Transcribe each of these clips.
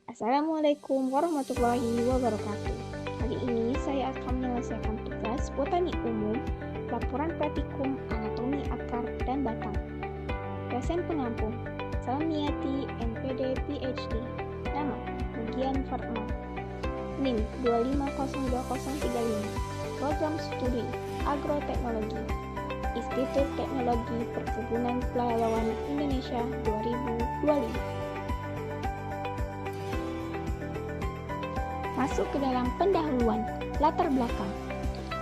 Assalamualaikum warahmatullahi wabarakatuh. Kali ini saya akan menyelesaikan tugas botani umum, laporan praktikum anatomi akar dan batang. Dosen penampung, Salmiati, MPD, PhD. Nama, Mugian Fatma. NIM 2502035. Program Studi Agroteknologi. Institut Teknologi Perkebunan Pelayawan Indonesia 2025. Masuk ke dalam pendahuluan, latar belakang.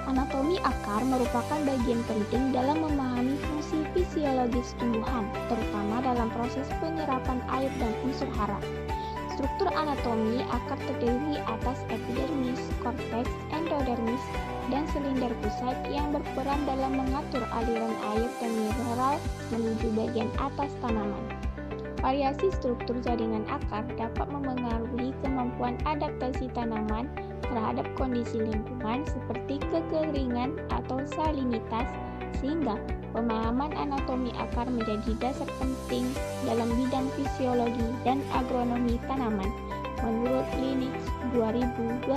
Anatomi akar merupakan bagian penting dalam memahami fungsi fisiologis tumbuhan, terutama dalam proses penyerapan air dan unsur hara. Struktur anatomi akar terdiri atas epidermis, korteks, endodermis, dan silinder pusat yang berperan dalam mengatur aliran air dan mineral menuju bagian atas tanaman. Variasi struktur jaringan akar dapat memengaruhi kemampuan adaptasi tanaman terhadap kondisi lingkungan seperti kekeringan atau salinitas, sehingga pemahaman anatomi akar menjadi dasar penting dalam bidang fisiologi dan agronomi tanaman, menurut Linux 2021.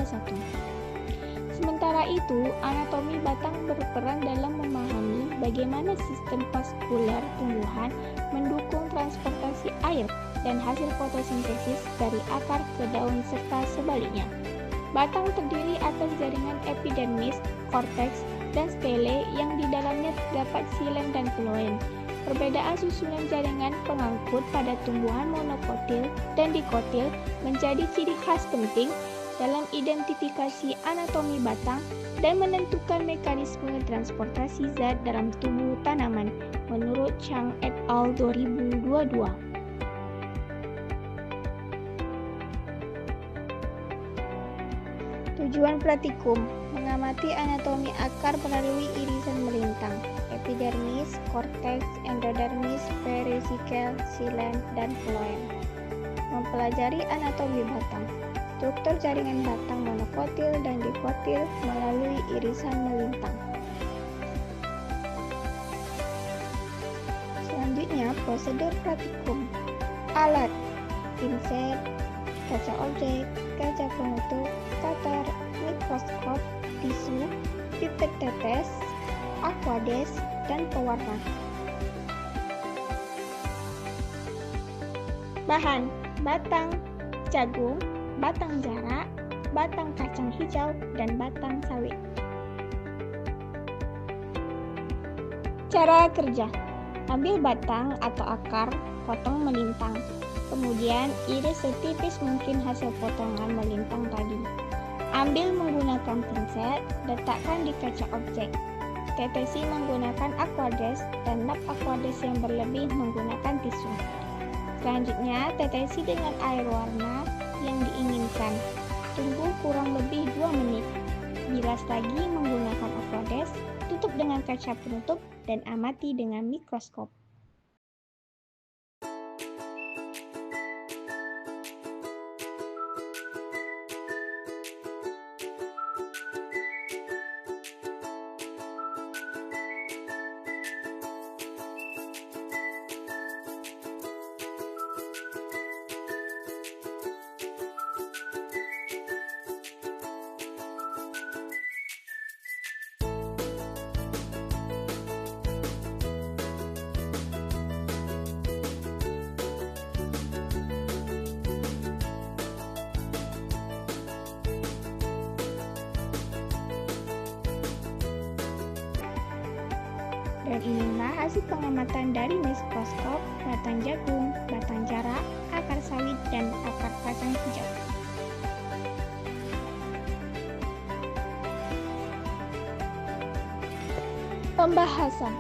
Sementara itu, anatomi batang berperan dalam memahami bagaimana sistem vaskuler tumbuhan mendukung transportasi air dan hasil fotosintesis dari akar ke daun serta sebaliknya. Batang terdiri atas jaringan epidermis, korteks, dan stele yang di dalamnya terdapat xilem dan phloem. Perbedaan susunan jaringan pengangkut pada tumbuhan monokotil dan dikotil menjadi ciri khas penting dalam identifikasi anatomi batang dan menentukan mekanisme transportasi zat dalam tubuh tanaman, menurut Chang et al. 2022. Tujuan praktikum: mengamati anatomi akar melalui irisan melintang, epidermis, korteks, endodermis, periskill, xilem, dan phloem. Mempelajari anatomi batang, struktur jaringan batang monokotil dan dikotil melalui irisan melintang. Selanjutnya, prosedur praktikum. Alat: pinset, kaca objek, kaca penutup, cutter, mikroskop, tisu, pipet tetes, aquades, dan pewarna. Bahan: batang jagung, batang jarak, batang kacang hijau, dan batang sawit. Cara kerja: ambil batang atau akar, potong melintang. Kemudian iris setipis mungkin hasil potongan melintang tadi. Ambil menggunakan pinset, letakkan di kaca objek. Tetesi menggunakan aquades dan lap aquades yang berlebih menggunakan tisu. Selanjutnya, tetesi dengan air warna yang diinginkan. Tunggu kurang lebih 2 menit. Bilas lagi menggunakan aquades, tutup dengan kaca penutup, dan amati dengan mikroskop. Dan inilah hasil pengamatan dari mikroskop batang jagung, batang jarak, akar sawit, dan akar kacang hijau. Pembahasan: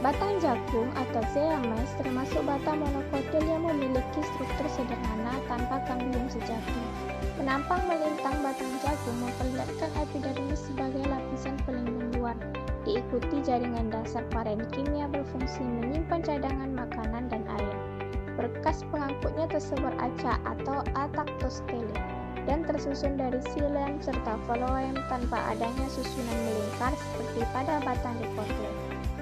batang jagung atau zeames termasuk batang monokotil yang memiliki struktur sederhana tanpa kambium sejati. Penampang melintang batang jagung memperlihatkan epidermis sebagai lapisan pelindung luar, diikuti jaringan dasar parenkimia berfungsi menyimpan cadangan makanan dan air. Berkas pengangkutnya tersebar acak atau ataktostele dan tersusun dari xilem serta phloem tanpa adanya susunan melingkar seperti pada batang dikotil.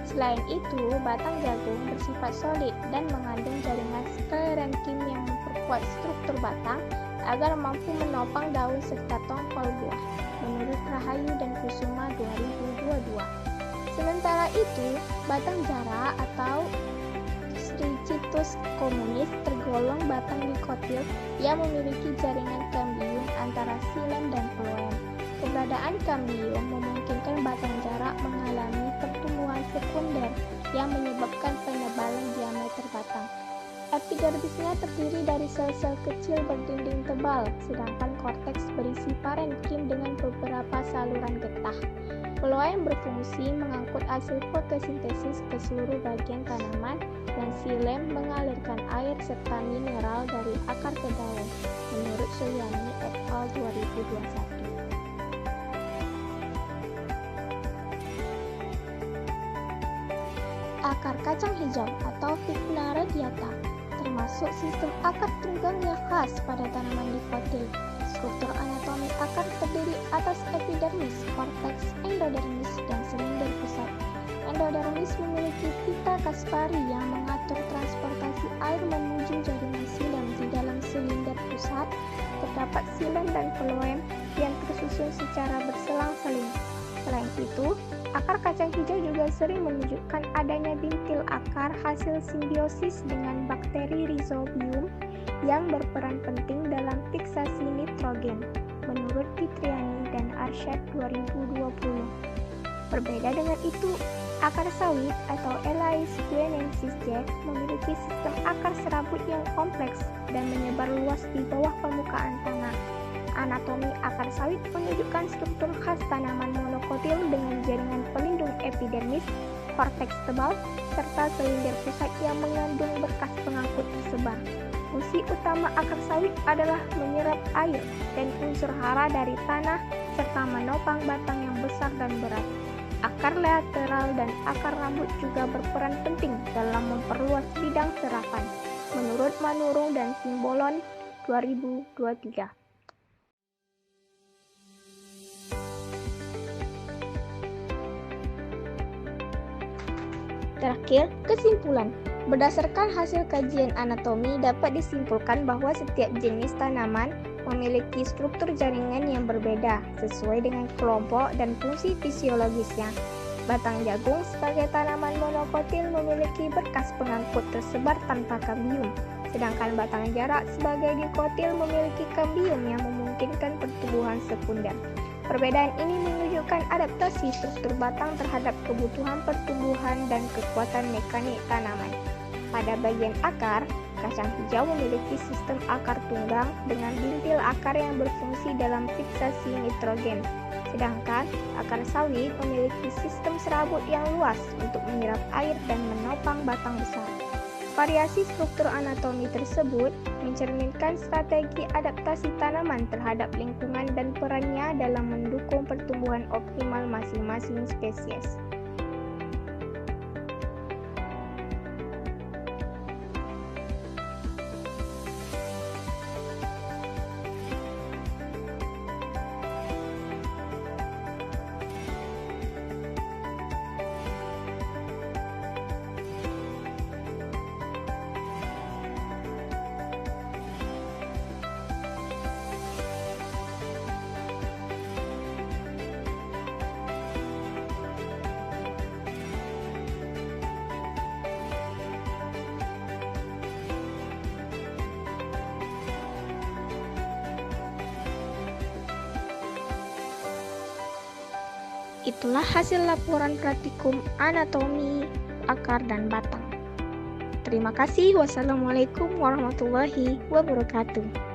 Selain itu, batang jagung bersifat solid dan mengandung jaringan sklerenkim yang memperkuat struktur batang agar mampu menopang daun serta tongkol buah, menurut Rahayu dan Kusuma 2022. Sementara itu, batang jara atau Trichitus communis tergolong batang dikotil yang memiliki jaringan kambium antara xilem dan phloem. Keberadaan kambium memungkinkan batang jara mengalami pertumbuhan sekunder yang menyebabkan penebalan diameter batang. Epidermisnya terdiri dari sel-sel kecil berdinding tebal, sedangkan korteks berisi parenkim dengan beberapa saluran getah. Phloem berfungsi mengangkut hasil fotosintesis ke seluruh bagian tanaman, dan xilem mengalirkan air serta mineral dari akar ke daun, menurut Suryani et al. 2021. Akar kacang hijau atau Vigna radiata termasuk sistem akar tunggang yang khas pada tanaman dikotil. Struktur anatomi akar terdiri atas epidermis, korteks, endodermis, dan silinder pusat. Endodermis memiliki pita Kaspari yang mengatur transportasi air menuju jaringan xilem. Di dalam silinder pusat terdapat xilem dan phloem yang tersusun secara berselang-seling. Selain itu, akar kacang hijau juga sering menunjukkan adanya bintil akar hasil simbiosis dengan bakteri Rhizobium yang berperan penting dalam fiksasi nitrogen, menurut Fitriani dan Arsyad 2020. Berbeda dengan itu, akar sawit atau Elais guineensis Jack memiliki sistem akar serabut yang kompleks dan menyebar luas di bawah permukaan tanah. Anatomi akar sawit menunjukkan struktur khas tanaman monokotil dengan jaringan pelindung epidermis, korteks tebal, serta silinder pusat yang mengandung berkas pengangkut tersebar. Fungsi utama akar sawit adalah menyerap air dan unsur hara dari tanah serta menopang batang yang besar dan berat. Akar lateral dan akar rambut juga berperan penting dalam memperluas bidang serapan, menurut Manurung dan Simbolon 2023. Terakhir, kesimpulan. Berdasarkan hasil kajian anatomi, dapat disimpulkan bahwa setiap jenis tanaman memiliki struktur jaringan yang berbeda sesuai dengan kelompok dan fungsi fisiologisnya. Batang jagung sebagai tanaman monokotil memiliki berkas pengangkut tersebar tanpa kambium, sedangkan batang jarak sebagai dikotil memiliki kambium yang memungkinkan pertumbuhan sekunder. Perbedaan ini menunjukkan adaptasi struktur batang terhadap kebutuhan pertumbuhan dan kekuatan mekanik tanaman. Pada bagian akar, kacang hijau memiliki sistem akar tunggang dengan bintil akar yang berfungsi dalam fiksasi nitrogen, sedangkan akar sawit memiliki sistem serabut yang luas untuk menyerap air dan menopang batang besar. Variasi struktur anatomi tersebut mencerminkan strategi adaptasi tanaman terhadap lingkungan dan perannya dalam mendukung pertumbuhan optimal masing-masing spesies. Itulah hasil laporan praktikum anatomi akar dan batang. Terima kasih. Wassalamualaikum warahmatullahi wabarakatuh.